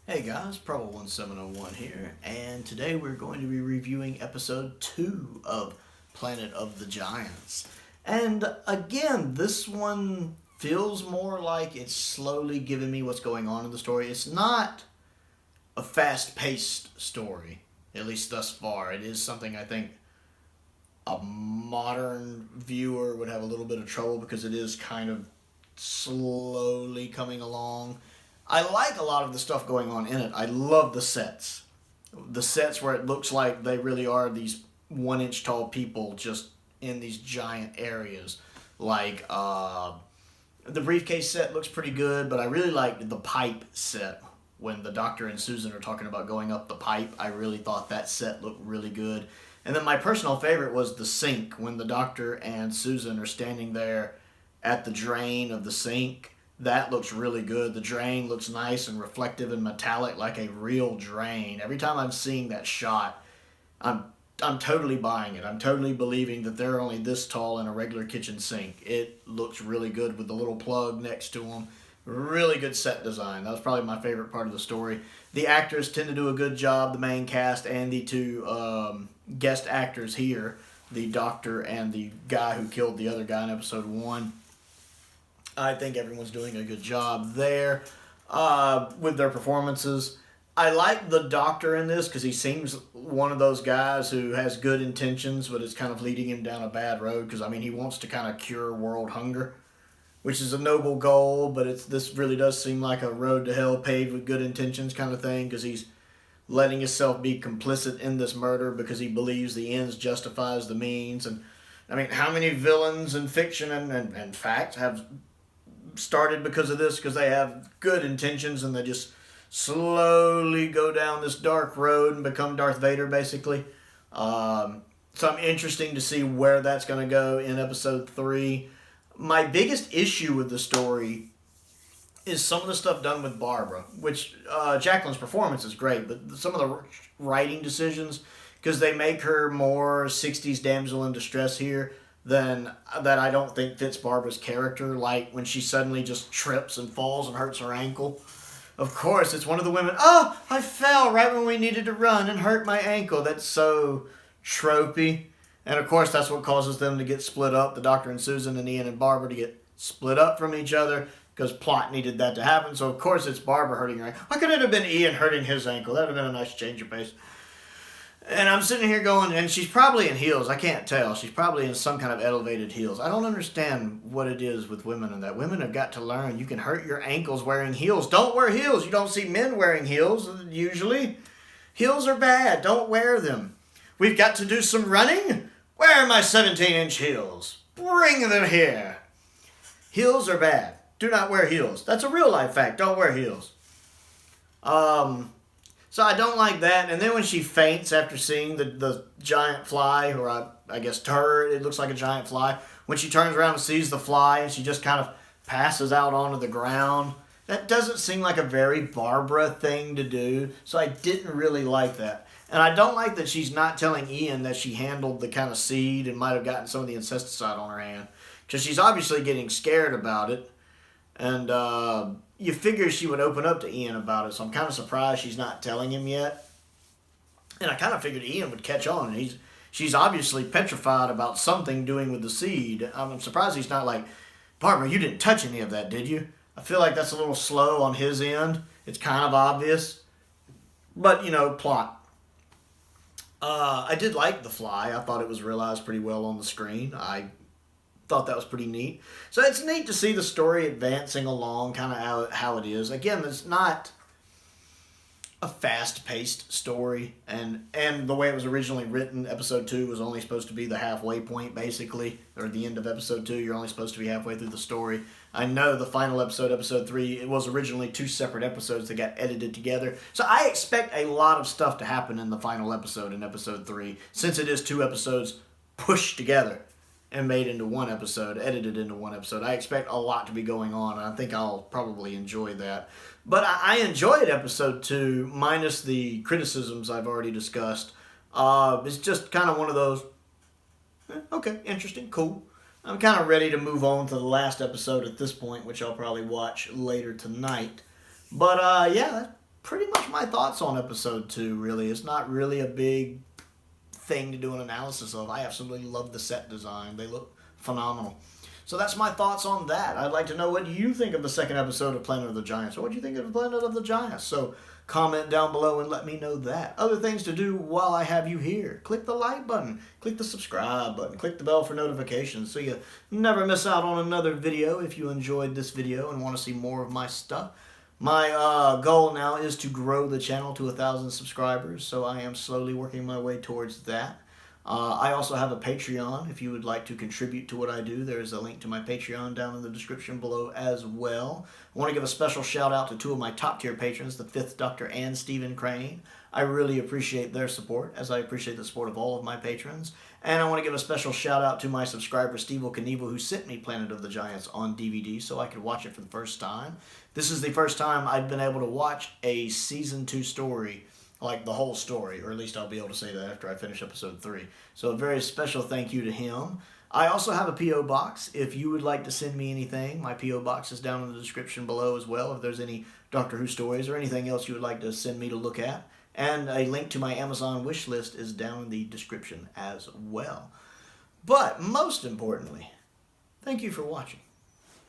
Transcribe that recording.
Hey guys, Prowl 1701 here, and today we're going to be reviewing episode 2 of Planet of the Giants. And again, this one feels more like it's slowly giving me what's going on in the story. It's not a fast-paced story, at least thus far. It is something I think a modern viewer would have a little bit of trouble because it is kind of slowly coming along. I like a lot of the stuff going on in it. I love the sets. The sets where it looks like they really are these 1-inch tall people just in these giant areas. Like, the briefcase set looks pretty good, but I really like the pipe set. When the Doctor and Susan are talking about going up the pipe, I really thought that set looked really good. And then my personal favorite was the sink, when the Doctor and Susan are standing there at the drain of the sink. That looks really good. The drain looks nice and reflective and metallic like a real drain. Every time I'm seeing that shot, I'm totally buying it. I'm totally believing that they're only this tall in a regular kitchen sink. It looks really good with the little plug next to them. Really good set design. That was probably my favorite part of the story. The actors tend to do a good job, the main cast and the two guest actors here, the Doctor and the guy who killed the other guy in episode 1. I think everyone's doing a good job there with their performances. I like the Doctor in this because he seems one of those guys who has good intentions, but it's kind of leading him down a bad road because, I mean, he wants to kind of cure world hunger, which is a noble goal, but this really does seem like a road to hell paved with good intentions kind of thing because he's letting himself be complicit in this murder because he believes the ends justifies the means. And, I mean, how many villains in fiction and fact have started because of this, because they have good intentions and they just slowly go down this dark road and become Darth Vader, basically. So I'm interested to see where that's going to go in episode 3. My biggest issue with the story is some of the stuff done with Barbara, which Jacqueline's performance is great, but some of the writing decisions, because they make her more 60s damsel in distress here, then that I don't think fits Barbara's character, like when she suddenly just trips and falls and hurts her ankle. Of course, it's one of the women, oh, I fell right when we needed to run and hurt my ankle. That's so tropey. And of course, that's what causes them to get split up, the Doctor and Susan and Ian and Barbara to get split up from each other, because plot needed that to happen. So of course it's Barbara hurting her ankle. Why couldn't it have been Ian hurting his ankle? That would have been a nice change of pace. And I'm sitting here going, and she's probably in heels. I can't tell. She's probably in some kind of elevated heels. I don't understand what it is with women and that. Women have got to learn you can hurt your ankles wearing heels. Don't wear heels. You don't see men wearing heels, usually. Heels are bad. Don't wear them. We've got to do some running? Where are my 17-inch heels? Bring them here. Heels are bad. Do not wear heels. That's a real-life fact. Don't wear heels. So I don't like that. And then when she faints after seeing the giant fly, or I guess turd, it looks like a giant fly. When she turns around and sees the fly and she just kind of passes out onto the ground, that doesn't seem like a very Barbara thing to do. So I didn't really like that. And I don't like that she's not telling Ian that she handled the kind of seed and might have gotten some of the insecticide on her hand. Because she's obviously getting scared about it. And you figure she would open up to Ian about it, so I'm kind of surprised she's not telling him yet. And I kind of figured Ian would catch on. She's obviously petrified about something doing with the seed. I'm surprised he's not like, Barbara, you didn't touch any of that, did you? I feel like that's a little slow on his end. It's kind of obvious. But, plot. I did like the fly. I thought it was realized pretty well on the screen. I thought that was pretty neat. So it's neat to see the story advancing along kind of how it is. Again, it's not a fast-paced story, and the way it was originally written, episode 2 was only supposed to be the halfway point, basically, or the end of episode 2. You're only supposed to be halfway through the story. I know the final episode, episode 3, it was originally 2 separate episodes that got edited together. So I expect a lot of stuff to happen in the final episode, in episode 3, since it is 2 episodes pushed together and made into one episode, edited into one episode. I expect a lot to be going on, and I think I'll probably enjoy that. But I enjoyed episode 2, minus the criticisms I've already discussed. It's just kind of one of those, okay, interesting, cool. I'm kind of ready to move on to the last episode at this point, which I'll probably watch later tonight. But, yeah, pretty much my thoughts on episode 2, really. It's not really a big thing to do an analysis of. I absolutely love the set design. They look phenomenal. So that's my thoughts on that. I'd like to know what you think of the second episode of Planet of the Giants, or what you think of Planet of the Giants. So comment down below and let me know that. Other things to do while I have you here. Click the like button, click the subscribe button, click the bell for notifications so you never miss out on another video if you enjoyed this video and want to see more of my stuff. My goal now is to grow the channel to 1,000 subscribers, so I am slowly working my way towards that. I also have a Patreon. If you would like to contribute to what I do, there's a link to my Patreon down in the description below as well. I want to give a special shout out to 2 of my top tier patrons, the 5th Doctor and Stephen Crane. I really appreciate their support, as I appreciate the support of all of my patrons. And I want to give a special shout out to my subscriber, Steve Knievel, who sent me Planet of the Giants on DVD so I could watch it for the first time. This is the first time I've been able to watch a Season 2 story, like the whole story, or at least I'll be able to say that after I finish episode 3. So a very special thank you to him. I also have a P.O. Box. If you would like to send me anything, my P.O. Box is down in the description below as well, if there's any Doctor Who stories or anything else you would like to send me to look at. And a link to my Amazon wish list is down in the description as well. But most importantly, thank you for watching.